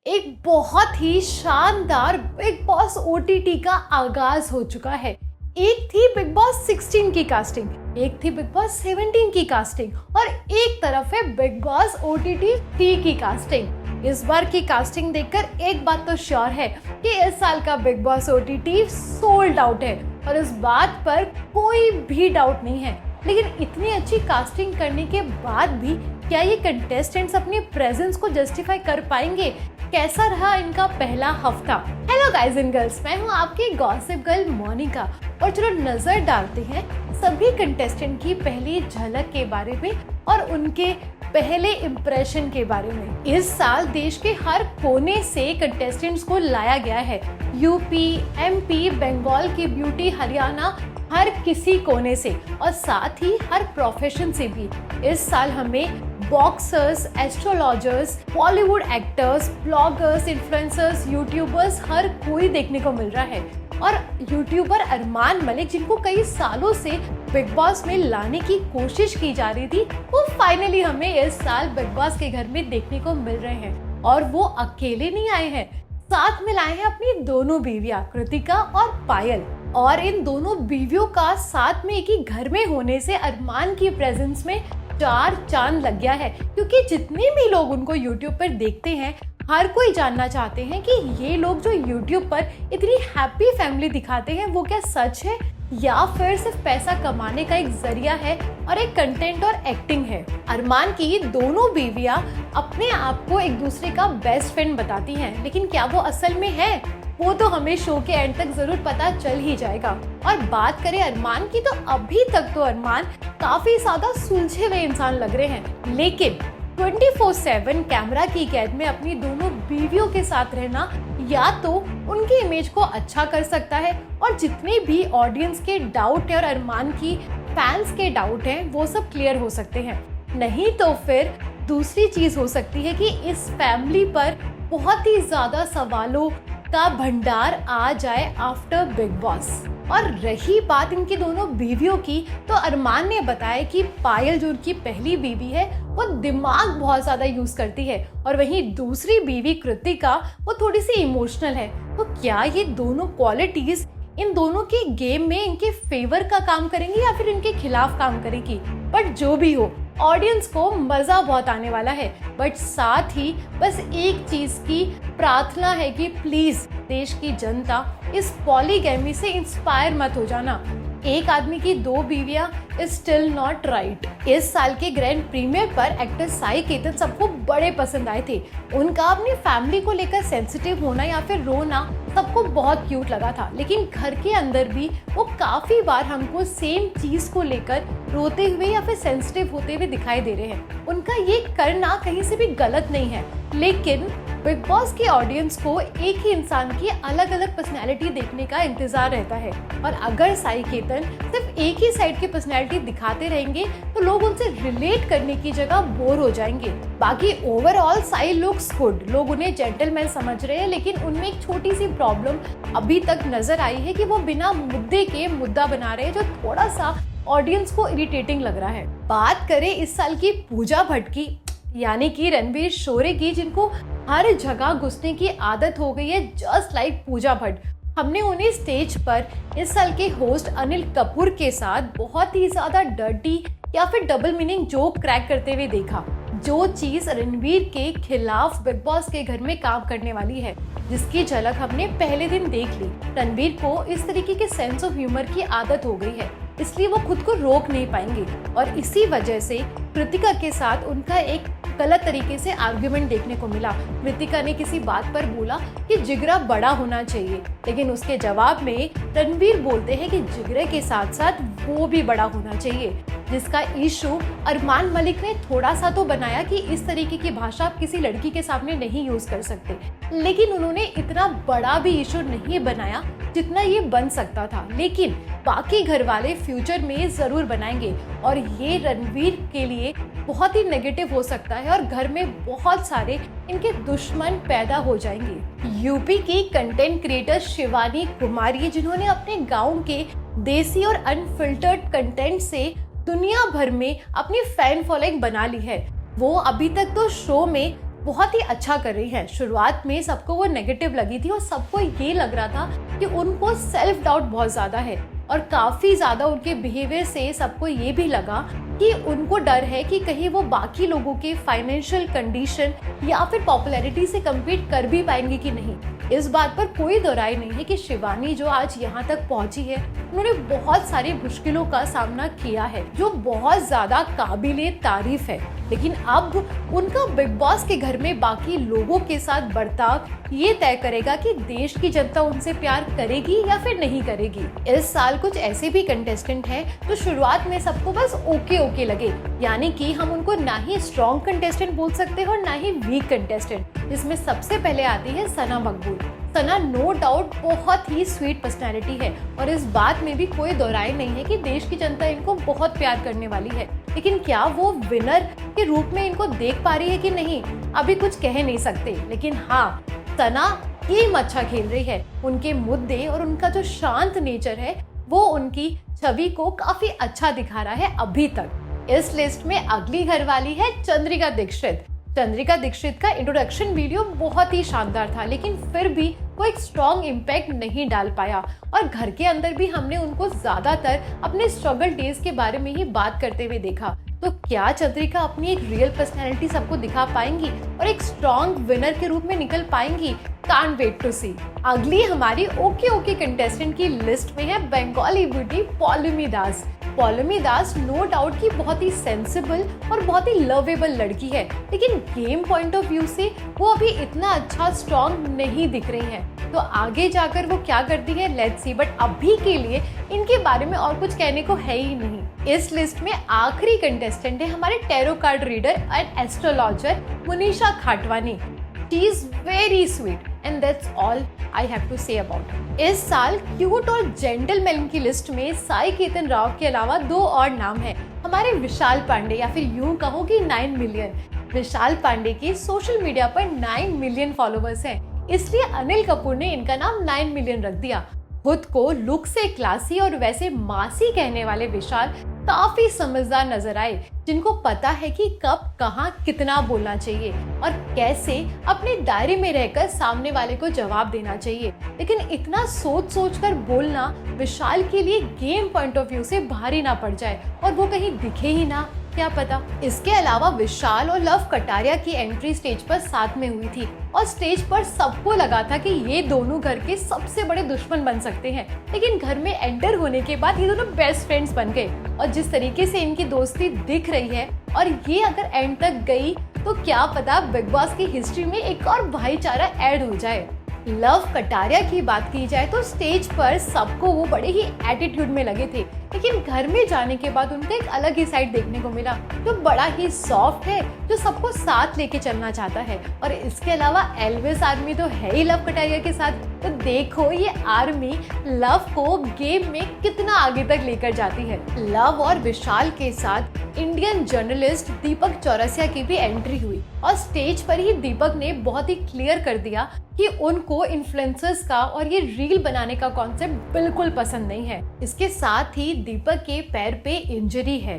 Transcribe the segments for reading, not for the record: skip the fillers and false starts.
एक बहुत ही शानदार बिग बॉस ओटीटी का आगाज हो चुका है। एक थी बिग बॉस 16 की कास्टिंग, एक थी बिग बॉस 17 की कास्टिंग और एक तरफ है बिग बॉस ओटीटी 3 की कास्टिंग। इस बार की कास्टिंग देखकर एक बात तो श्योर है कि इस साल का big boss OTT sold out है और इस बात पर कोई भी डाउट नहीं है। लेकिन इतनी अच्छी कास्टिंग करने के बाद भी क्या ये कंटेस्टेंट्स अपनी प्रेजेंस को जस्टिफाई कर पाएंगे? कैसा रहा इनका पहला हफ्ता? हेलो गाइज एंड गर्ल्स, मैं हूँ आपकी गॉसिप गर्ल मोनिका और चलो नजर डालते हैं सभी कंटेस्टेंट की पहली झलक के बारे में और उनके पहले इम्प्रेशन के बारे में। इस साल देश के हर कोने से कंटेस्टेंट्स को लाया गया है। यूपी, एमपी, बंगाल की ब्यूटी, हरियाणा, हर किसी कोने से और साथ ही हर प्रोफेशन से भी। इस साल हमें boxers, astrologers, Bollywood actors, bloggers, influencers, YouTubers, हर कोई देखने को मिल रहा है। और यूट्यूबर अरमान मलिक, जिनको कई सालों से बिग बॉस में लाने की कोशिश की जा रही थी, वो फाइनली हमें इस साल बिग बॉस के घर में देखने को मिल रहे हैं। और वो अकेले नहीं आए हैं, साथ में लाए हैं अपनी दोनों बीवियां कृतिका और पायल। और इन दोनों बीवियों का साथ में एक ही घर में होने से अरमान की प्रेजेंस में चार चांद लग गया है, क्योंकि जितने भी लोग उनको यूट्यूब पर देखते हैं, हर कोई जानना चाहते हैं कि ये लोग जो यूट्यूब पर इतनी हैप्पी फैमिली दिखाते हैं वो क्या सच है या फिर सिर्फ पैसा कमाने का एक जरिया है और एक कंटेंट और एक्टिंग है। अरमान की दोनों बीवियां अपने आप को एक दूसरे का बेस्ट फ्रेंड बताती हैं, लेकिन क्या वो असल में है, वो तो हमें शो के एंड तक जरूर पता चल ही जाएगा। और बात करें अरमान की, तो अभी तक तो अरमान काफी ज्यादा सुलझे हुए इंसान लग रहे हैं, लेकिन 24/7 कैमरा की कैद में अपनी दोनों बीवियों के साथ रहना या तो उनकी इमेज को अच्छा कर सकता है और जितने भी ऑडियंस के डाउट है और अरमान की फैंस के डाउट हैं वो सब क्लियर हो सकते हैं। नहीं तो फिर दूसरी चीज हो सकती है कि इस फैमिली पर बहुत ही ज्यादा सवालों का भंडार आ जाए आफ्टर बिग बॉस। और रही बात इनकी दोनों बीवियों की, तो अरमान ने बताया कि पायल जो उनकी पहली बीवी है वो दिमाग बहुत ज्यादा यूज करती है और वहीं दूसरी बीवी कृतिका वो थोड़ी सी इमोशनल है। तो क्या ये दोनों क्वालिटीज इन दोनों के गेम में इनके फेवर का काम करेंगी या फिर इनके खिलाफ काम करेगी? बट जो भी हो, ऑडियंस को मजा बहुत आने वाला है। बट साथ ही बस एक चीज की प्रार्थना है कि प्लीज देश की जनता इस पॉलीगैमी से इंस्पायर मत हो जाना। एक आदमी की दो बीवियां इज स्टिल नॉट राइट। इस साल के ग्रैंड प्रीमियर पर एक्टर साई केतन सबको बड़े पसंद आए थे। उनका अपनी फैमिली को लेकर सेंसिटिव होना या फिर रोना सबको बहुत क्यूट लगा था, लेकिन घर के अंदर भी वो काफी बार हमको सेम चीज को लेकर रोते हुए या फिर सेंसिटिव होते हुए दिखाई दे रहे हैं। उनका ये करना कहीं से भी गलत नहीं है, लेकिन बिग बॉस के ऑडियंस को एक ही इंसान की अलग अलग पर्सनैलिटी देखने का इंतजार रहता है और अगर साई केतन सिर्फ एक ही साइड की पर्सनैलिटी दिखाते रहेंगे तो लोग उनसे रिलेट करने की जगह बोर हो जाएंगे। बाकी ओवरऑल साई लुक्स गुड, लोग उन्हें जेंटलमैन समझ रहे हैं, लेकिन उनमें एक छोटी सी प्रॉब्लम अभी तक नजर आई है कि वो बिना मुद्दे के मुद्दा बना रहे हैं, जो थोड़ा सा ऑडियंस को इरिटेटिंग लग रहा है। बात करें इस साल की पूजा भट्ट की, यानी कि रणवीर शोरे की, जिनको हर जगह घुसने की आदत हो गई है जस्ट लाइक पूजा भट्ट। हमने उन्हें स्टेज पर इस साल के होस्ट अनिल कपूर के साथ बहुत ही ज्यादा डर्टी या फिर डबल मीनिंग जोक क्रैक करते हुए देखा, जो चीज रणवीर के खिलाफ बिग बॉस के घर में काम करने वाली है, जिसकी झलक हमने पहले दिन देख ली। रणवीर को इस तरीके के सेंस ऑफ ह्यूमर की आदत हो गई है, इसलिए वो खुद को रोक नहीं पाएंगे और इसी वजह से कृतिका के साथ उनका एक गलत तरीके से आर्ग्यूमेंट देखने को मिला। कृतिका ने किसी बात पर बोला कि जिगरा बड़ा होना चाहिए, लेकिन उसके जवाब में रणवीर बोलते हैं कि जिगरे के साथ साथ वो भी बड़ा होना चाहिए, जिसका इशू अरमान मलिक ने थोड़ा सा तो बनाया कि इस तरीके की भाषा आप किसी लड़की के सामने नहीं यूज कर सकते, लेकिन उन्होंने इतना बड़ा भी इशू नहीं बनाया जितना ये बन सकता था। लेकिन बाकी घर वाले फ्यूचर में जरूर बनाएंगे और ये रणवीर के लिए बहुत ही नेगेटिव हो सकता है और घर में बहुत सारे इनके दुश्मन पैदा हो जाएंगे। यूपी की कंटेंट क्रिएटर शिवानी कुमारी, जिन्होंने अपने गांव के देसी और अनफिल्टर्ड कंटेंट से दुनिया भर में अपनी फैन फॉलोइंग बना ली है, वो अभी तक तो शो में बहुत ही अच्छा कर रही है। शुरुआत में सबको वो नेगेटिव लगी थी और सबको ये लग रहा था कि उनको सेल्फ डाउट बहुत ज़्यादा है और काफ़ी ज़्यादा उनके बिहेवियर से सबको ये भी लगा कि उनको डर है कि कहीं वो बाकी लोगों के फाइनेंशियल कंडीशन या फिर पॉपुलैरिटी से कम्पीट कर भी पाएंगे कि नहीं। इस बात पर कोई दो राय नहीं है कि शिवानी जो आज यहाँ तक पहुँची है, उन्होंने बहुत सारी मुश्किलों का सामना किया है जो बहुत ज़्यादा काबिले तारीफ है। लेकिन अब उनका बिग बॉस के घर में बाकी लोगों के साथ बर्ताव ये तय करेगा कि देश की जनता उनसे प्यार करेगी या फिर नहीं करेगी। इस साल कुछ ऐसे भी कंटेस्टेंट हैं जो शुरुआत में सबको बस ओके लगे, यानी कि हम उनको ना ही स्ट्रॉन्ग कंटेस्टेंट बोल सकते हैं और ना ही वीक कंटेस्टेंट। इसमें सबसे पहले आती है सना मकबूल। सना नो डाउट बहुत ही स्वीट पर्सनैलिटी है और इस बात में भी कोई दो राय नहीं है कि देश की जनता इनको बहुत प्यार करने वाली है। लेकिन क्या वो विनर के रूप में इनको देख पा रही है कि नहीं, अभी कुछ कह नहीं सकते। लेकिन हाँ, सना गेम अच्छा खेल रही है। उनके मुद्दे और उनका जो शांत नेचर है वो उनकी छवि को काफी अच्छा दिखा रहा है अभी तक। इस लिस्ट में अगली घरवाली है चंद्रिका दीक्षित। चंद्रिका दीक्षित का इंट्रोडक्शन वीडियो बहुत ही शानदार था, लेकिन फिर भी वो एक स्ट्रॉन्ग इम्पैक्ट नहीं डाल पाया और घर के अंदर भी हमने उनको ज्यादातर अपने स्ट्रगल डेज के बारे में ही बात करते हुए देखा। तो क्या चंद्रिका अपनी एक रियल पर्सनैलिटी सबको दिखा पाएंगी और एक स्ट्रॉन्ग विनर के रूप में निकल पाएंगी? कांट वेट टू सी। अगली हमारी ओके कंटेस्टेंट की लिस्ट में है बंगाली ब्यूटी पौलमी दास। पौलमी दास नो डाउट की बहुत ही सेंसिबल और बहुत ही लवेबल लड़की है, लेकिन गेम पॉइंट ऑफ व्यू से वो अभी इतना अच्छा स्ट्रॉन्ग नहीं दिख रही हैं। तो आगे जाकर वो क्या करती है, लेट्स सी। बट अभी के लिए इनके बारे में और कुछ कहने को है ही नहीं। इस लिस्ट में आखिरी कंटेस्टेंट है हमारे tarot card reader and astrologer Munisha Khatwani. She is very sweet and that's all I have to say about her. इस साल क्यूट और जेंटलमैन की लिस्ट में साई केतन राव के अलावा दो और नाम हैं। हमारे विशाल पांडे, या फिर यूं कहो कि 9 मिलियन। विशाल पांडे के सोशल मीडिया पर 9 मिलियन फॉलोवर्स हैं, इसलिए अनिल कपूर ने इनका नाम 9 मिलियन रख दिया। खुद को लुक से क्लासी और वैसे मासी कहने वाले विशाल काफी समझदार नजर आए, जिनको पता है कि कब कहाँ कितना बोलना चाहिए और कैसे अपने दायरे में रहकर सामने वाले को जवाब देना चाहिए। लेकिन इतना सोच कर बोलना विशाल के लिए गेम पॉइंट ऑफ व्यू से भारी ना पड़ जाए और वो कहीं दिखे ही ना, क्या पता। इसके अलावा विशाल और लव कटारिया की एंट्री स्टेज पर साथ में हुई थी और स्टेज पर सबको लगा था कि ये दोनों घर के सबसे बड़े दुश्मन बन सकते हैं, लेकिन घर में एंटर होने के बाद ये दोनों बेस्ट फ्रेंड्स बन गए। और जिस तरीके से इनकी दोस्ती दिख रही है और ये अगर एंड तक गई तो क्या पता बिग बॉस की हिस्ट्री में एक और भाईचारा ऐड हो जाए। लव कटारिया की बात की जाए तो स्टेज पर सबको वो बड़े ही एटीट्यूड में लगे थे, लेकिन घर में जाने के बाद उनका एक अलग ही साइड देखने को मिला जो बड़ा ही सॉफ्ट है, जो सबको साथ लेके चलना चाहता है। और इसके अलावा एल्विस आर्मी तो है ही लव कटारिया के साथ, तो देखो ये आर्मी लव को गेम में कितना आगे तक लेकर जाती है। लव और विशाल के साथ इंडियन जर्नलिस्ट दीपक चौरसिया की भी एंट्री हुई और स्टेज पर ही दीपक ने बहुत ही क्लियर कर दिया कि उनको इन्फ्लुएंसर्स का और ये रील बनाने का कॉन्सेप्ट बिल्कुल पसंद नहीं है। इसके साथ ही दीपक के पैर पे इंजरी है,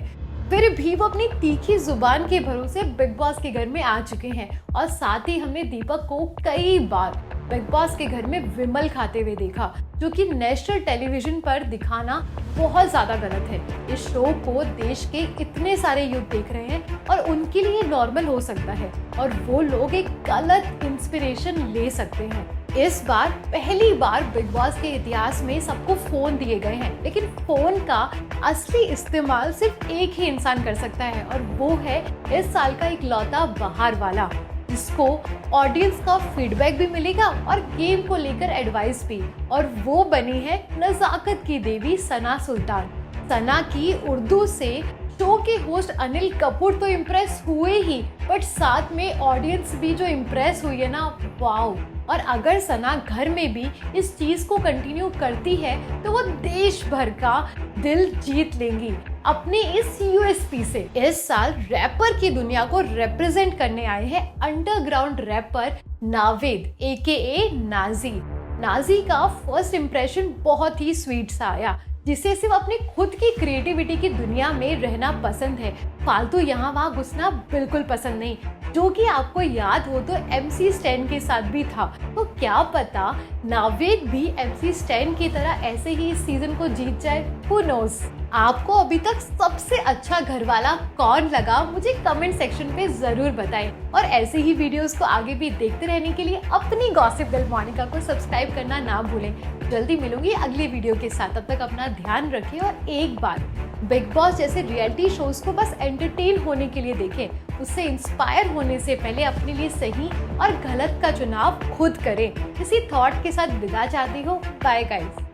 फिर भी वो अपनी तीखी जुबान के भरोसे बिग बॉस के घर में आ चुके हैं। और साथ ही हमने दीपक को कई बार बिग बॉस के घर में विमल खाते हुए देखा, जो कि नेशनल टेलीविजन पर दिखाना बहुत ज्यादा गलत है। इस शो को देश के इतने सारे यूथ देख रहे हैं और उनके लिए नॉर्मल हो सकता है और वो लोग एक गलत इंस्पिरेशन ले सकते हैं। इस बार पहली बार बिग बॉस के इतिहास में सबको फोन दिए गए हैं, लेकिन फोन का असली इस्तेमाल सिर्फ एक ही इंसान कर सकता है और वो है इस साल का इकलौता बाहर वाला, जिसको ऑडियंस का फीडबैक भी मिलेगा और गेम को लेकर एडवाइस भी। और वो बनी है नजाकत की देवी सना सुल्तान। सना की उर्दू से शो के होस्ट अनिल कपूर तो इम्प्रेस हुए ही, बट साथ में ऑडियंस भी जो इम्प्रेस हुई है ना, वाओ। और अगर सना घर में भी इस चीज को कंटिन्यू करती है तो वो देश भर का दिल जीत लेंगी अपने इस यूएसपी से। इस साल रैपर की दुनिया को रिप्रेजेंट करने आए हैं underground rapper Naved AKA Naezy. Naezy का फर्स्ट इंप्रेशन बहुत ही स्वीट सा आया, जिसे सिर्फ अपनी खुद की क्रिएटिविटी की दुनिया में रहना पसंद है, फालतू यहाँ वहाँ घुसना बिल्कुल पसंद नहीं। जो कि आपको याद हो तो MC स्टैन के साथ भी था। तो क्या पता नावेद भी MC स्टैन की तरह ऐसे ही इस सीजन को जीत जाए, हु नोस। आपको अभी तक सबसे अच्छा घरवाला कौन लगा मुझे कमेंट सेक्शन पे जरूर बताएं। और ऐसे ही वीडियोस को आगे भी देखते रहने के लिए अपनी गॉसिप गर्ल मोनिका को सब्सक्राइब करना ना भूलें। जल्दी मिलूंगी अगली वीडियो के साथ, तब तक अपना ध्यान रखें। और एक बार बिग बॉस जैसे रियलिटी शोज को बस एंटरटेन होने के लिए देखें, उससे इंस्पायर होने से पहले अपने लिए सही और गलत का चुनाव खुद करें। इसी थॉट के साथ विदा चाहती हूँ। Bye guys.